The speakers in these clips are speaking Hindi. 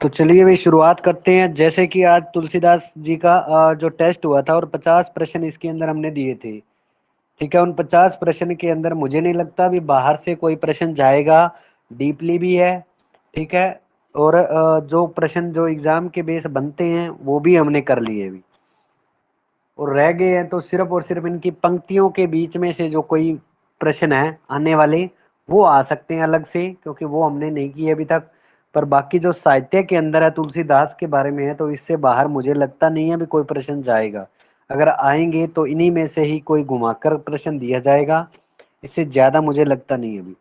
तो चलिए भाई शुरुआत करते हैं। जैसे कि आज तुलसीदास जी का जो टेस्ट हुआ था और 50 प्रश्न इसके अंदर हमने दिए थे। ठीक है, उन 50 प्रश्न के अंदर मुझे नहीं लगता भी बाहर से कोई प्रश्न जाएगा। डीपली भी है। ठीक है। और जो प्रश्न जो एग्जाम के बेस बनते हैं वो भी हमने कर लिए अभी। और रह गए हैं तो सिर्फ और सिर्फ इनकी पंक्तियों के बीच में से जो कोई प्रश्न है आने वाले वो आ सकते हैं अलग से, क्योंकि वो हमने नहीं किए अभी तक। पर बाकी जो साहित्य के अंदर है तुलसीदास के बारे में है, तो इससे बाहर मुझे लगता नहीं है भी कोई प्रश्न जाएगा। अगर आएंगे तो इन्हीं में से ही कोई घुमाकर प्रश्न दिया जाएगा। इससे ज्यादा मुझे लगता नहीं है अभी।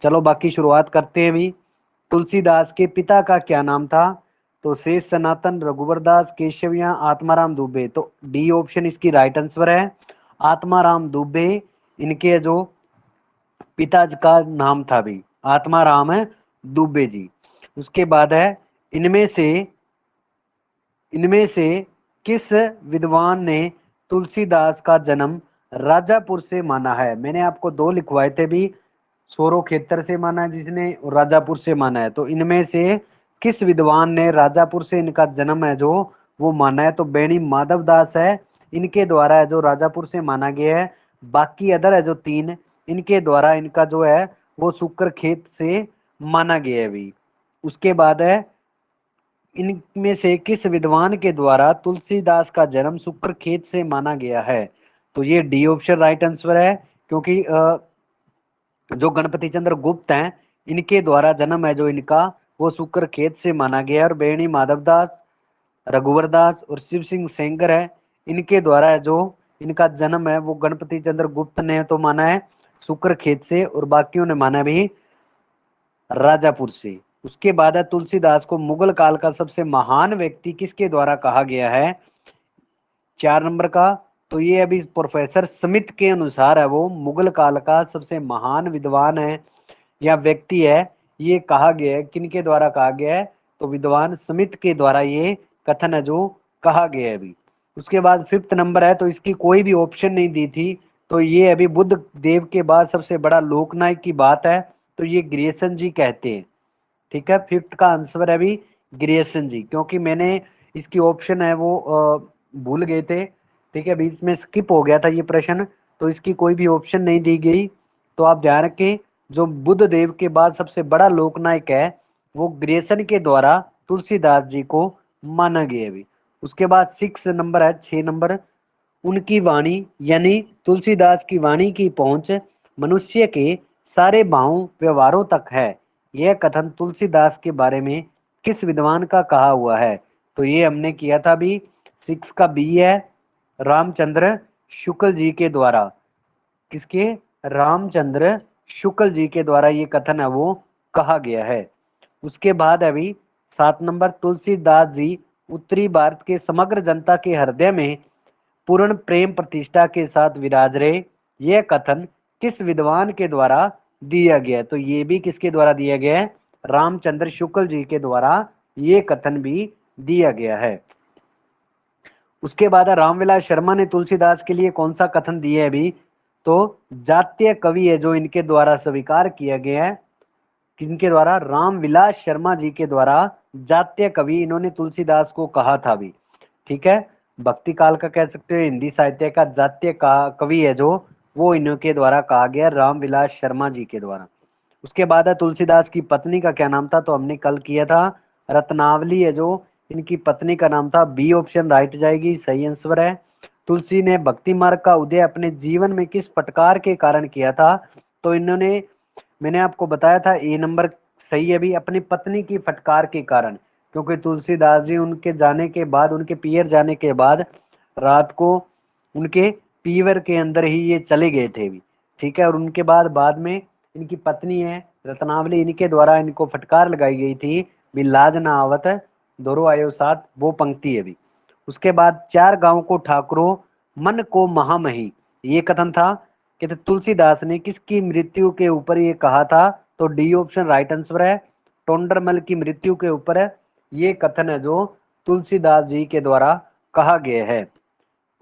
चलो बाकी शुरुआत करते हैं अभी। तुलसीदास के पिता का क्या नाम था? तो शेष सनातन, रघुवर दास, केशव या आत्माराम दुबे। तो डी ऑप्शन इसकी राइट आंसर है। आत्माराम दुबे इनके जो पिता का नाम था भी, आत्माराम है दुबे जी। उसके बाद है इनमें से इनमें से किस विद्वान ने तुलसीदास का जन्म राजापुर से माना है? मैंने आपको दो लिखवाए थे भी, सोरो खेतर से माना है जिसने, और राजापुर से माना है। तो इनमें से किस विद्वान ने राजापुर से इनका जन्म है जो वो माना है? तो बेणी माधव दास है, इनके द्वारा है जो राजापुर से माना गया है। बाकी अदर है जो तीन, इनके द्वारा इनका जो है वो शुक्र खेत से माना गया है भी। उसके बाद है इनमें से किस विद्वान के द्वारा तुलसीदास का जन्म शुक्र खेत से माना गया है? तो ये डी ऑप्शन राइट आंसर है, क्योंकि जो गणपति चंद्र गुप्त हैं इनके द्वारा जन्म है जो इनका वो शुक्र खेत से माना गया है। और बेणी माधवदास, रघुवर दास और शिव सिंह सेंगर है, इनके द्वारा है जो इनका जन्म है वो गणपति चंद्र गुप्त ने तो माना है शुक्र खेत से, और बाकियों ने माना भी राजापुर से। उसके बाद है तुलसीदास को मुगल काल का सबसे महान व्यक्ति किसके द्वारा कहा गया है? 4 नंबर का। तो ये अभी प्रोफेसर स्मिथ के अनुसार है वो मुगल काल का सबसे महान विद्वान है या व्यक्ति है। ये कहा गया है, किनके द्वारा कहा गया है? तो विद्वान स्मिथ के द्वारा ये कथन है जो कहा गया है अभी। उसके बाद 5th नंबर है, तो इसकी कोई भी ऑप्शन नहीं दी थी। तो ये अभी बुद्ध देव के बाद सबसे बड़ा लोकनायक की बात है, तो ये ग्रियर्सन जी कहते हैं। ठीक है, 5th का आंसर है अभी ग्रियर्सन जी, क्योंकि मैंने इसकी ऑप्शन है वो भूल गए थे। ठीक है, बीच में स्किप हो गया था ये प्रश्न, तो इसकी कोई भी ऑप्शन नहीं दी गई। तो आप ध्यान रखें, जो बुद्ध देव के बाद सबसे बड़ा लोकनायक है वो ग्रियर्सन के द्वारा तुलसीदास जी को माना गया अभी। उसके बाद 6 नंबर है, 6 नंबर। उनकी वाणी यानी तुलसीदास की वाणी की पहुंच मनुष्य के सारे भावों व्यवहारों तक है। यह कथन तुलसीदास के बारे में किस विद्वान का कहा हुआ है? तो ये हमने किया था भी, 6 का बी है, रामचंद्र शुक्ल जी के द्वारा। किसके? रामचंद्र शुक्ल जी के द्वारा ये कथन है वो कहा गया है। उसके बाद अभी 7 नंबर, तुलसीदास जी उत्तरी भारत के समग्र जनता के हृदय में पूर्ण प्रेम प्रतिष्ठा के साथ विराज रहे। यह कथन किस विद्वान के द्वारा दिया गया? तो ये भी किसके द्वारा दिया गया है? रामचंद्र शुक्ल जी के द्वारा ये कथन भी दिया गया है। उसके बाद रामविलास शर्मा ने तुलसीदास के लिए कौन सा कथन दिया है अभी? तो जातीय कवि है जो इनके द्वारा स्वीकार किया गया है। किनके द्वारा? रामविलास शर्मा जी के द्वारा जातीय कवि इन्होंने तुलसीदास को कहा था भी। ठीक है, भक्ति काल का कह सकते हो, हिंदी साहित्य का जातीय का कवि है जो वो इनके द्वारा कहा गया, रामविलास शर्मा जी के द्वारा। उसके बाद है तुलसीदास की पत्नी का क्या नाम था? तो हमने कल किया था, रत्नावली है जो इनकी पत्नी का नाम था। बी ऑप्शन राइट जाएगी, सही आंसर है। तुलसी ने भक्ति मार्ग का उदय अपने जीवन में किस फटकार के कारण किया था? तो इन्होंने, मैंने आपको बताया था, ए नंबर सही है भी, अपनी पत्नी की फटकार के कारण। क्योंकि तुलसीदास जी उनके जाने के बाद, उनके पियर जाने के बाद रात को उनके पीवर के अंदर ही ये चले गए थे भी। ठीक है, और उनके बाद में इनकी पत्नी है रत्नावली, इनके द्वारा इनको फटकार लगाई गई थी भी, लाज ना आवत दोरो आयो साथ, वो पंक्ति है भी। उसके बाद 4 गांव को ठाकुरों मन को महामही, ये कथन था कि तुलसीदास ने किसकी मृत्यु के ऊपर ये कहा था? तो डी ऑप्शन राइट आंसर है, टोंडरमल की मृत्यु के ऊपर है ये कथन है जो तुलसीदास जी के द्वारा कहा गया है।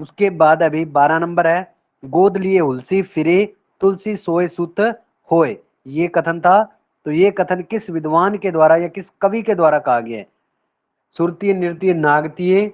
उसके बाद अभी 12 नंबर है, गोद लिए हुलसी फिरे तुलसी सोए सुत होए, ये कथन था। तो ये कथन किस विद्वान के द्वारा या किस कवि के द्वारा कहा गया है? सुरतीय नृत्य नागतीय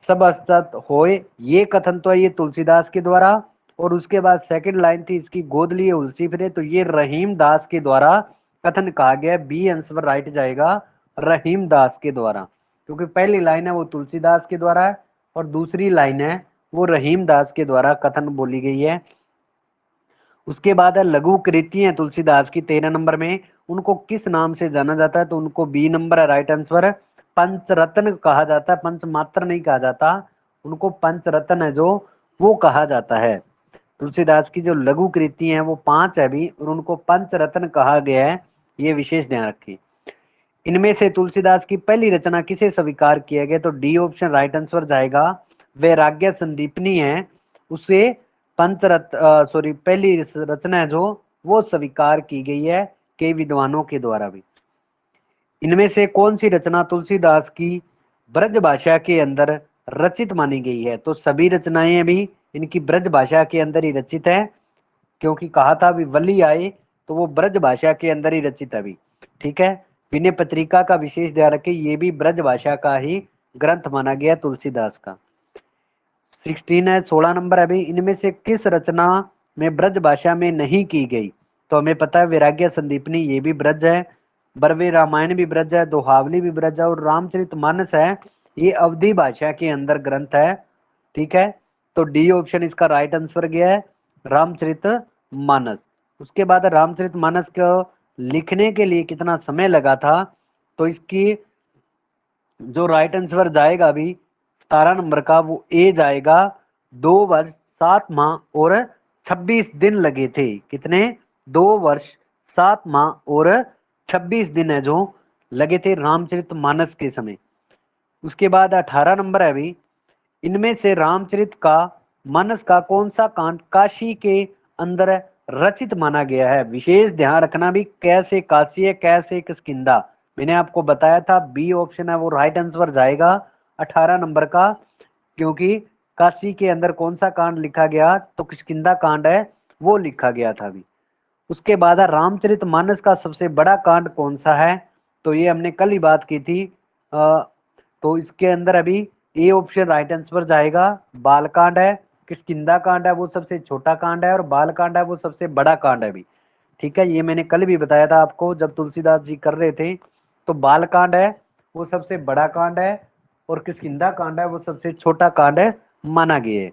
सब असत होए, ये कथन तो है ये तुलसीदास के द्वारा। और उसके बाद सेकंड लाइन थी इसकी, गोद लिए उलसी फिरे, तो ये रहीम दास के द्वारा कथन कहा गया। बी आंसर राइट जाएगा, रहीम दास के द्वारा, क्योंकि पहली लाइन है वो तुलसीदास के द्वारा है और दूसरी लाइन है वो रहीम दास के द्वारा कथन बोली गई है। उसके बाद है लघु कृति है तुलसीदास की 13 नंबर में, उनको किस नाम से जाना जाता है, तो उनको बी नंबर है राइट आंसर। पंचरत्न कहा जाता है, पंचमात्र नहीं कहा जाता, उनको पंचरत्न है जो वो कहा जाता है। तुलसीदास की जो लघु कृति है वो 5 है भी, और उनको पंचरत्न कहा गया है, ये विशेष ध्यान रखिए। इनमें से तुलसीदास की पहली रचना किसे स्वीकार किया गया, तो डी ऑप्शन राइट आंसर जाएगा, वैराग्य संदीपनी है, उसे पहली रचना है जो वो स्वीकार की गई है कई विद्वानों के द्वारा भी। इनमें से कौन सी रचना तुलसीदास की ब्रज भाषा के अंदर रचित मानी गई है, तो सभी रचनाएं भी इनकी ब्रज भाषा के अंदर ही रचित है, क्योंकि कहा था अभी वली आए तो वो ब्रज भाषा के अंदर ही रचित अभी। ठीक है, विनय पत्रिका का विशेष ध्यान रखें, ये भी ब्रज भाषा का ही ग्रंथ माना गया तुलसीदास का। 16 है, 16 नंबर है अभी, इनमें से किस रचना में ब्रज भाषा में नहीं की गई, तो हमें पता है वैराग्य संदीपनी ये भी ब्रज है, बरवे रामायण भी ब्रज है, दोहावली भी ब्रज है, और रामचरितमानस है ये अवधी भाषा के अंदर ग्रंथ है। ठीक है, तो डी ऑप्शन इसका राइट आंसर गया है, रामचरितमानस। उसके बाद रामचरितमानस को लिखने के लिए कितना समय लगा था, तो इसकी जो राइट आंसर जाएगा अभी 17 नंबर का वो ए जाएगा, 2 वर्ष 7 माह और 26 दिन लगे थे। कितने? 2 वर्ष 7 माह और 26 दिन है जो लगे थे रामचरितमानस के समय। उसके बाद 18 नंबर है अभी, इनमें से रामचरित का मानस का कौन सा कांड काशी के अंदर रचित माना गया है, विशेष ध्यान रखना भी, कैसे काशी है कैसे किष्किंधा, मैंने आपको बताया था बी ऑप्शन है वो राइट आंसर जाएगा 18 नंबर का, क्योंकि काशी के अंदर कौन सा कांड लिखा गया, तो किष्किंधा कांड है वो लिखा गया था अभी। उसके बाद रामचरितमानस का सबसे बड़ा कांड कौन सा है, तो ये हमने कल ही बात की थी, तो इसके अंदर अभी ए ऑप्शन राइट आंसर जाएगा, बालकांड है, किष्किंधा कांड है वो सबसे छोटा कांड है, और बालकांड है वो सबसे बड़ा कांड है भी। ठीक है, ये मैंने कल भी बताया था आपको जब तुलसीदास जी कर रहे थे, तो बालकांड है वो सबसे बड़ा कांड है, और किष्किंधा कांड है वो सबसे छोटा कांड है माना गया है।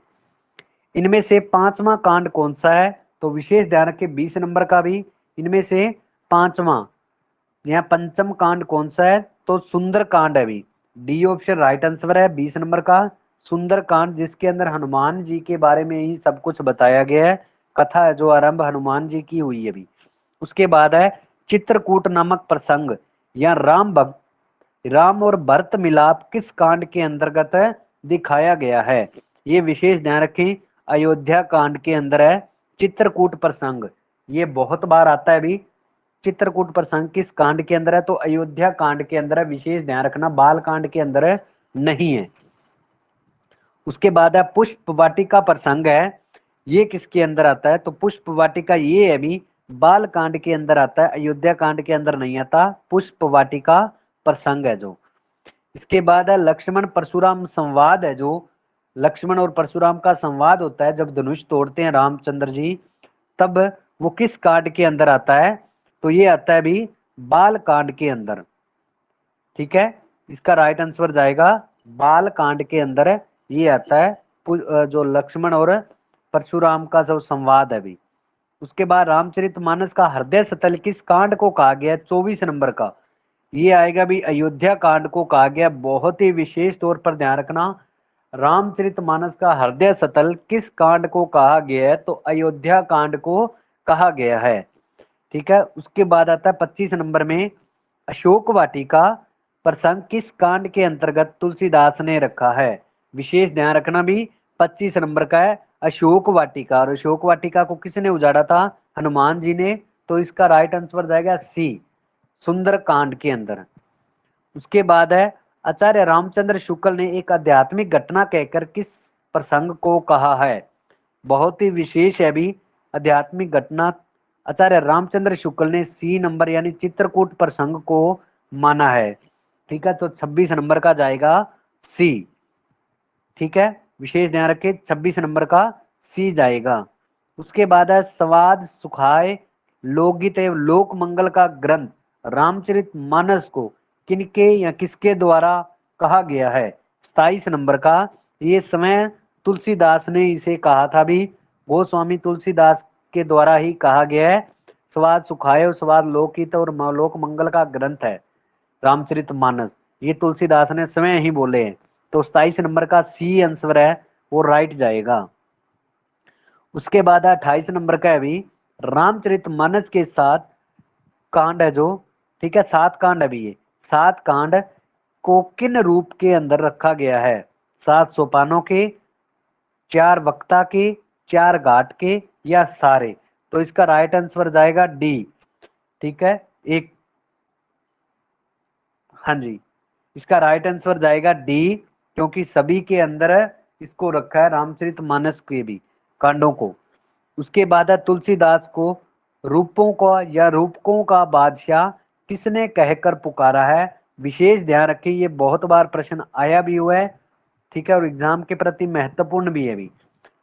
इनमें से 5वां कांड कौन सा है, तो विशेष ध्यान रखें 20 नंबर का भी, इनमें से 5वां यहाँ पंचम कांड कौन सा है, तो सुंदर कांड है भी, डी ऑप्शन राइट आंसर है 20 नंबर का, सुंदर कांड, जिसके अंदर हनुमान जी के बारे में ही सब कुछ बताया गया है, कथा है जो आरंभ हनुमान जी की हुई है भी। उसके बाद है चित्रकूट नामक प्रसंग, या राम और भरत मिलाप किस कांड के अंतर्गत दिखाया गया है, ये विशेष ध्यान रखें, अयोध्या कांड के अंदर है चित्रकूट प्रसंग, ये बहुत बार आता है भी। चित्रकूट प्रसंग किस कांड के अंदर है, तो अयोध्या कांड के अंदर है, विशेष ध्यान रखना बाल कांड के अंदर नहीं है। उसके बाद है पुष्प वाटिका प्रसंग है, ये किसके अंदर आता है, तो पुष्प वाटिका ये है भी बाल कांड के अंदर आता है, अयोध्या कांड के अंदर नहीं आता, पुष्प वाटिका प्रसंग है जो। इसके बाद है लक्ष्मण परशुराम संवाद है जो, लक्ष्मण और परशुराम का संवाद होता है जब धनुष तोड़ते हैं रामचंद्र जी, तब वो किस कांड के अंदर आता है, तो ये आता है भी बाल कांड के अंदर। ठीक है, इसका राइट आंसर जाएगा बाल कांड के अंदर ये आता है, जो लक्ष्मण और परशुराम का जो संवाद है भी। उसके बाद रामचरितमानस का हृदय स्थल किस कांड को कहा गया है, 24 नंबर का, ये आएगा भी अयोध्या कांड को कहा गया। बहुत ही विशेष तौर पर ध्यान रखना, रामचरितमानस का हृदय स्थल किस कांड को कहा गया है, तो अयोध्या कांड को कहा गया है। ठीक है, उसके बाद आता है 25 नंबर में, अशोक वाटिका प्रसंग किस कांड के अंतर्गत तुलसीदास ने रखा है, विशेष ध्यान रखना भी 25 नंबर का है अशोक वाटिका, और अशोक वाटिका को किसने उजाड़ा था, हनुमान जी ने, तो इसका राइट आंसर जाएगा सी, सुंदर कांड के अंदर। उसके बाद है आचार्य रामचंद्र शुक्ल ने एक आध्यात्मिक घटना कहकर किस प्रसंग को कहा है, बहुत ही विशेष है भी आध्यात्मिक घटना, आचार्य रामचंद्र शुक्ल ने सी नंबर यानी चित्रकूट प्रसंग को माना है। ठीक है, तो 26 नंबर का जाएगा सी। ठीक है, विशेष ध्यान रखें 26 नंबर का सी जाएगा। उसके बाद है स्वाद सुखाए लोकगीत एवं लोक मंगल का ग्रंथ रामचरित मानस को किनके या किसके द्वारा कहा गया है। 27 नंबर का, ये समय तुलसीदास ने इसे कहा था भी, गोस्वामी तुलसीदास के द्वारा ही कहा गया है। स्वाद सुखाए और स्वाद लोकगीत और लोक मंगल का ग्रंथ है रामचरित मानस, ये तुलसीदास ने स्वयं ही बोले हैं। तो 27 नंबर का सी आंसर है वो राइट जाएगा। उसके बाद 28 नंबर का है भी, रामचरित मानस के साथ कांड है जो, ठीक है 7 कांड अभी ये 7 कांड को किन रूप के अंदर रखा गया है। 7 सोपानों के, 4 वक्ता के, 4 घाट के, या सारे। तो इसका राइट आंसर जाएगा डी। ठीक है, एक, हाँ जी, इसका राइट आंसर जाएगा डी, क्योंकि सभी के अंदर इसको रखा है रामचरित मानस के भी कांडों को। उसके बाद है तुलसीदास को रूपों का या रूपकों का बादशाह किसने कहकर पुकारा है। विशेष ध्यान रखिए, ये बहुत बार प्रश्न आया भी हुआ है, ठीक है, और एग्जाम के प्रति महत्वपूर्ण भी है भी।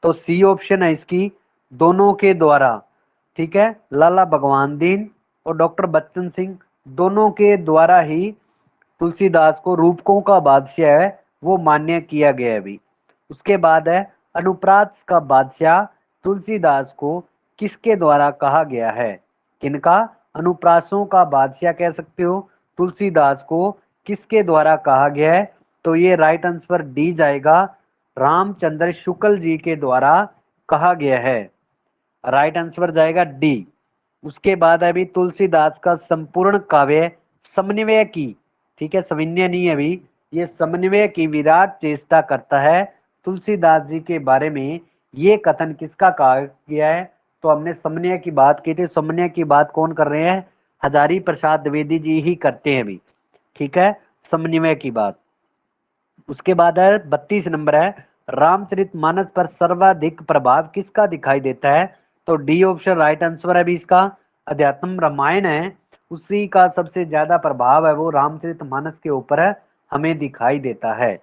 तो सी ऑप्शन है इसकी, दोनों के द्वारा। ठीक है, लाला भगवान दीन और डॉक्टर बच्चन सिंह दोनों के द्वारा ही तुलसीदास को रूपकों का बादशाह है वो मान्य किया गया है भी। उसके बाद है अनुप्रास का बादशाह तुलसीदास को किसके द्वारा कहा गया है। किनका, अनुप्रासों का बादशाह कह सकते हो तुलसीदास को किसके द्वारा कहा गया है। तो ये राइट आंसर डी जाएगा, रामचंद्र शुक्ल जी के द्वारा कहा गया है। राइट आंसर जाएगा डी। उसके बाद अभी तुलसीदास का संपूर्ण काव्य समन्वय की, ठीक है समन्वय नहीं है अभी, ये समन्वय की विराट चेष्टा करता है। तुलसीदास जी के बारे में ये कथन किसका कहा गया है। तो हमने समन्वय की बात की थी, समन्वय की बात कौन कर रहे हैं, हजारी प्रसाद द्विवेदी जी ही करते हैं अभी। ठीक है, समन्वय की बात। उसके बाद है 32 नंबर है, रामचरित मानस पर सर्वाधिक प्रभाव किसका दिखाई देता है। तो डी ऑप्शन राइट आंसर है भी इसका, अध्यात्म रामायण है उसी का सबसे ज्यादा प्रभाव है वो रामचरित मानस के ऊपर है, हमें दिखाई देता है।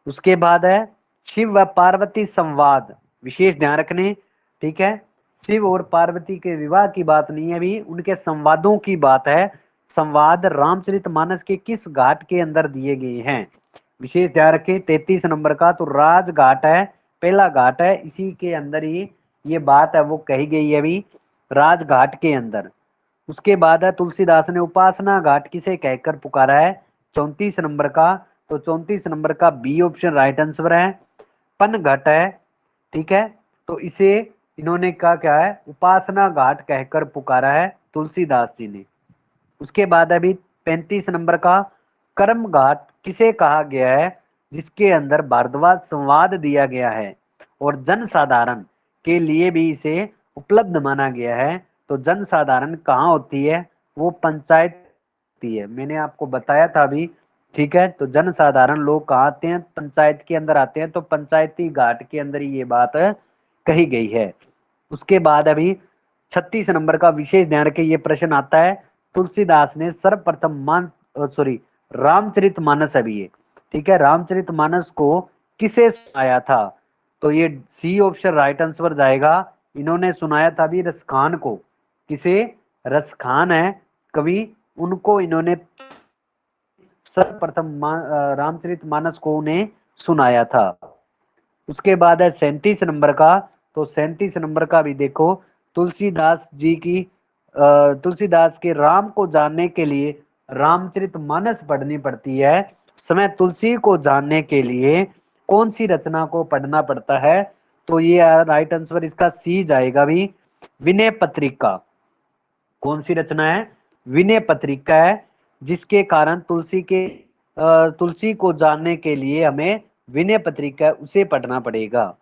उसके बाद है शिव व पार्वती संवाद, विशेष ध्यान रखने, ठीक है, शिव और पार्वती के विवाह की बात नहीं है भी, उनके संवादों की बात है। संवाद रामचरितमानस के किस घाट के अंदर दिए गए हैं। विशेष ध्यान रखें 33 नंबर का, तो राज घाट है पहला घाट है, इसी के अंदर ही ये बात है वो कही गई है भी, राज घाट के अंदर। उसके बाद है तुलसीदास ने उपासना घाट किसे कहकर पुकारा है। 34 नंबर का, तो 34 नंबर का बी ऑप्शन राइट आंसर है, पन घाट है। ठीक है, तो इसे इन्होंने कहा क्या है, उपासना घाट कहकर पुकारा है तुलसीदास जी ने। उसके बाद अभी 35 नंबर का, कर्म घाट किसे कहा गया है जिसके अंदर भारद्वाज संवाद दिया गया है और जन साधारण के लिए भी इसे उपलब्ध माना गया है। तो जन साधारण कहाँ होती है, वो पंचायत होती है, मैंने आपको बताया था अभी। ठीक है, तो जन साधारण लोग कहाँ आते हैं, पंचायत के अंदर आते हैं, तो पंचायती घाट के अंदर ही ये बात कही गई है। उसके बाद अभी 36 नंबर का, विशेष ध्यान रखें ये प्रश्न आता है, तुलसीदास ने सर्वप्रथम रामचरितमानस अभी ये, ठीक है, रामचरितमानस को किसे सुनाया था। तो ये सी ऑप्शन राइट आंसर जाएगा, इन्होंने सुनाया था भी रसखान को। किसे, रसखान है कवि, उनको इन्होंने सर्वप्रथम रामचरितमानस को उन्हें सुनाया था। उसके बाद है 37 नंबर का, तो 37 नंबर का भी देखो, तुलसीदास जी की तुलसीदास के राम को जानने के लिए रामचरितमानस पढ़नी पड़ती है, समय तुलसी को जानने के लिए कौन सी रचना को पढ़ना पड़ता है। तो ये राइट आंसर इसका सी जाएगा भी, विनय पत्रिका। कौन सी रचना है, विनय पत्रिका है, जिसके कारण तुलसी को जानने के लिए हमें विनय पत्रिका उसे पढ़ना पड़ेगा।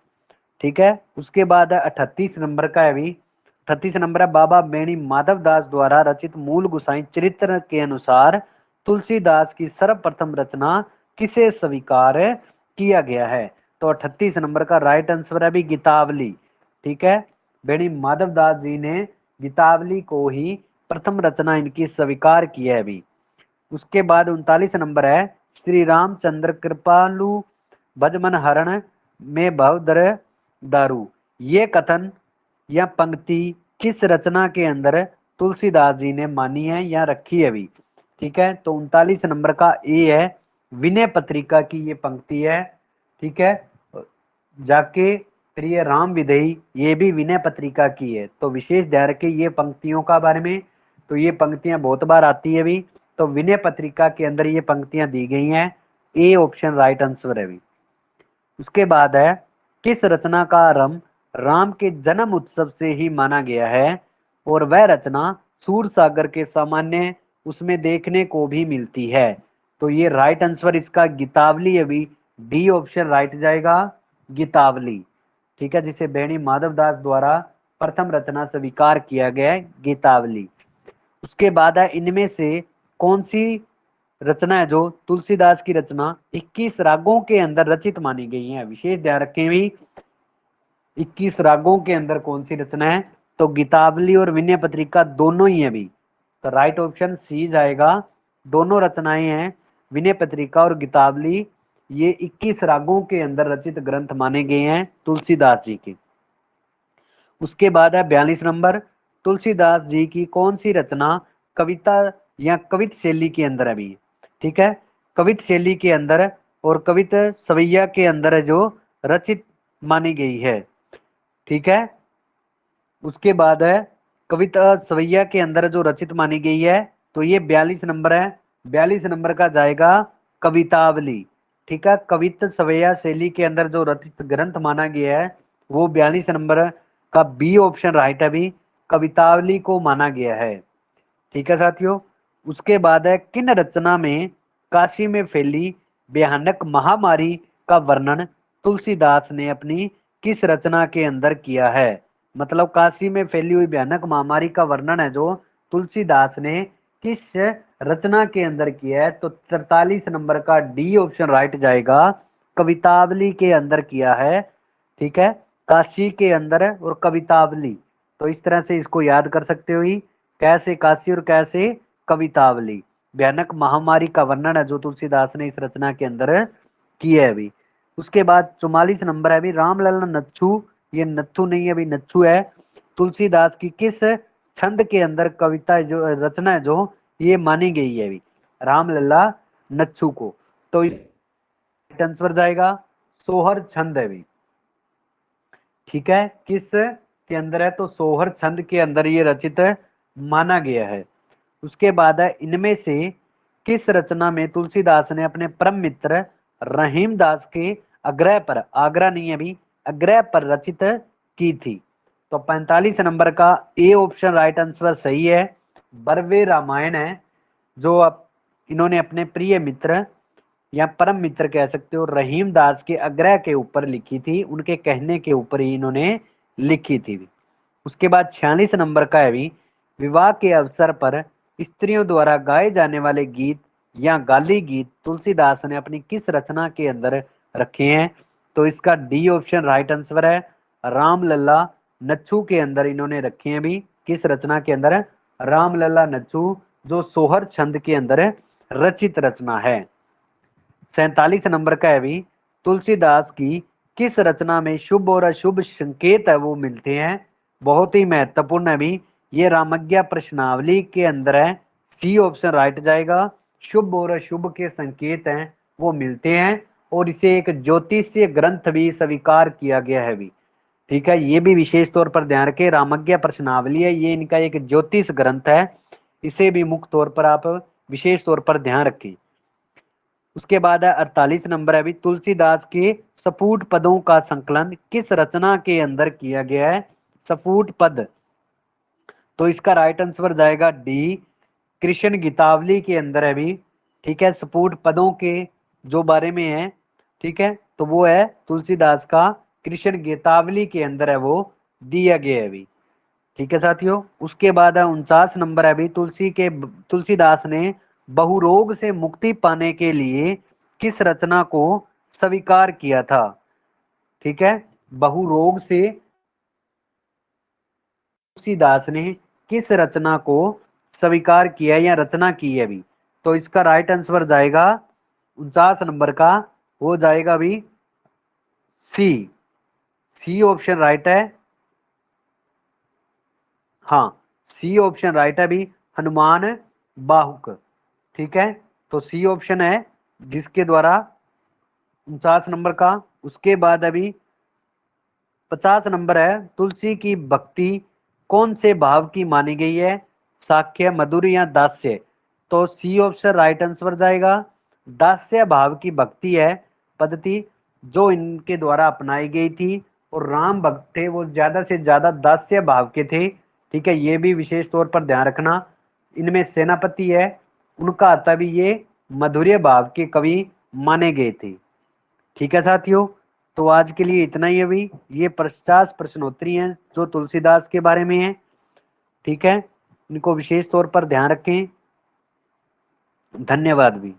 ठीक है, उसके बाद 38 नंबर का है भी, 38 नंबर है, बाबा बेणी माधव दास द्वारा रचित मूल गुसाई चरित्र के अनुसार तुलसीदास की सर्वप्रथम रचना किसे स्वीकार किया गया है। तो 38 नंबर का राइट आंसर है भी गीतावली। ठीक है, बेणी माधव दास जी ने गीतावली को ही प्रथम रचना इनकी स्वीकार की है अभी। उसके बाद 39 नंबर है श्री रामचंद्र कृपालु भजमन हरण में भवदर दारू। ये कथन या पंक्ति किस रचना के अंदर तुलसीदास जी ने मानी है या रखी है भी। ठीक है, तो 39 नंबर का ए है, विनय पत्रिका की ये पंक्ति है। ठीक है, जाके प्रिय राम विधेयी ये भी विनय पत्रिका की है। तो विशेष ध्यान रखें ये पंक्तियों का बारे में, तो ये पंक्तियां बहुत बार आती है भी। तो विनय पत्रिका के अंदर ये पंक्तियां दी गई हैं, ए ऑप्शन राइट आंसर है भी। उसके बाद है किस रचना का आरंभ राम के जन्म उत्सव से ही माना गया है और वह रचना सूर सागर के सामान्य उसमें देखने को भी मिलती है। तो ये राइट आंसर इसका गीतावली अभी डी ऑप्शन राइट जाएगा, गीतावली। ठीक है, जिसे बेणी माधवदास द्वारा प्रथम रचना स्वीकार किया गया है, गीतावली। उसके बाद है इनमें से कौन सी रचना है जो तुलसीदास की रचना 21 रागों के अंदर रचित मानी गई है। विशेष ध्यान रखें भी 21 रागों के अंदर कौन सी रचना है, तो गीतावली और विनय पत्रिका दोनों ही है भी। तो राइट ऑप्शन सी जाएगा, दोनों रचनाएं हैं विनय पत्रिका और गीतावली, ये 21 रागों के अंदर रचित ग्रंथ माने गए हैं तुलसीदास जी के। उसके बाद है 42 नंबर तुलसीदास जी की कौन सी रचना कविता या कवित शैली के अंदर है भी। ठीक है, कवित शैली के अंदर और कवित सवैया के अंदर है जो रचित मानी गई है। ठीक है, उसके बाद है कविता सवैया के अंदर जो रचित मानी गई है, तो ये 42 नंबर है। 42 नंबर का जाएगा कवितावली। ठीक है, कवित सवैया शैली के अंदर जो रचित ग्रंथ माना गया है वो 42 नंबर का बी ऑप्शन राइट है भी, कवितावली को माना गया है। ठीक है साथियों, उसके बाद है किन रचना में काशी में फैली भयानक महामारी का वर्णन तुलसीदास ने अपनी किस रचना के अंदर किया है। मतलब काशी में फैली हुई भयानक महामारी का वर्णन है जो तुलसीदास ने किस रचना के अंदर किया है, तो 43 नंबर का डी ऑप्शन राइट जाएगा, कवितावली के अंदर किया है। ठीक है, काशी के अंदर और कवितावली, तो इस तरह से इसको याद कर सकते हो ही, कैसे काशी और कैसे कवितावली। भयानक महामारी का वर्णन है जो तुलसीदास ने इस रचना के अंदर किया है अभी। उसके बाद 44 नंबर है अभी रामलला नच्छू, ये नथु नहीं है अभी नच्छू है, तुलसीदास की किस छंद के अंदर कविता जो रचना है जो ये मानी गई है अभी रामलला नच्छू को। तो आंसर जाएगा सोहर छंद है अभी। ठीक है, किस के अंदर है, तो सोहर छंद के अंदर ये रचित माना गया है। उसके बाद है इनमें से किस रचना में तुलसीदास ने अपने परम मित्र रहीम दास के आग्रह पर, आग्रह नहीं है अभी, आग्रह पर रचित की थी। तो 45 नंबर का ए ऑप्शन राइट आंसर सही है, बरवे रामायण है जो अब इन्होंने अपने प्रिय मित्र या परम मित्र कह सकते हो रहीम दास के आग्रह के ऊपर लिखी थी, उनके कहने के ऊपर ही इन्होंने लिखी थी। उसके बाद 46 नंबर का है भी विवाह के अवसर पर स्त्रियों द्वारा गाए जाने वाले गीत या गाली गीत तुलसीदास ने अपनी किस रचना के अंदर रखे हैं, तो इसका डी ऑप्शन राइट आंसर है, रामलला नच्छू के अंदर इन्होंने रखे हैं भी। किस रचना के अंदर, रामलला नच्छू, जो सोहर छंद के अंदर रचित रचना है। 47 नंबर का है भी तुलसीदास की किस रचना में शुभ और अशुभ संकेत है वो मिलते हैं। बहुत ही महत्वपूर्ण है भी, ये रामज्ञा प्रश्नावली के अंदर है, सी ऑप्शन राइट जाएगा, शुभ और अशुभ के संकेत हैं वो मिलते हैं और इसे एक ज्योतिषीय ग्रंथ भी स्वीकार किया गया है भी। ठीक है, ये भी विशेष तौर पर ध्यान रखें, रामज्ञा प्रश्नावली है ये इनका एक ज्योतिष ग्रंथ है, इसे भी मुख्य तौर पर आप विशेष तौर पर ध्यान रखें। उसके बाद है 48 नंबर है अभी तुलसीदास के सपूट पदों का संकलन किस रचना के अंदर किया गया है। सपूट पद, तो इसका राइट आंसर जाएगा डी, कृष्ण गीतावली के अंदर है भी। ठीक है, सपूट पदों के जो बारे में है, ठीक है, तो वो है तुलसीदास का कृष्ण गीतावली के अंदर है वो दिया गया है भी। ठीक है साथियों, उसके बाद है 49 नंबर है अभी तुलसीदास ने बहुरोग से मुक्ति पाने के लिए किस रचना को स्वीकार किया था। ठीक है, बहुरोग से तुलसीदास ने किस रचना को स्वीकार किया या रचना की है अभी, तो इसका राइट आंसर जाएगा 49 नंबर का, वो जाएगा भी सी। सी ऑप्शन राइट है। हाँ, सी ऑप्शन राइट है भी, हनुमान बाहुक। ठीक है, तो सी ऑप्शन है जिसके द्वारा 49 नंबर का। उसके बाद अभी 50 नंबर है, तुलसी की भक्ति कौन से भाव की मानी गई है, साख्य, मधुर या दास्य। तो सी ऑप्शन राइट आंसर जाएगा। दास्य भाव की भक्ति है पद्धति जो इनके द्वारा अपनाई गई थी, और राम भक्त थे वो ज्यादा से ज्यादा दास्य भाव के थे। ठीक है, ये भी विशेष तौर पर ध्यान रखना। इनमें सेनापति है, उनका आता भी ये मधुर्य भाव के कवि माने गए थे। ठीक है साथियों, तो आज के लिए इतना ही। अभी ये 50 प्रश्नोत्तरी हैं जो तुलसीदास के बारे में है। ठीक है, इनको विशेष तौर पर ध्यान रखें। धन्यवाद भी।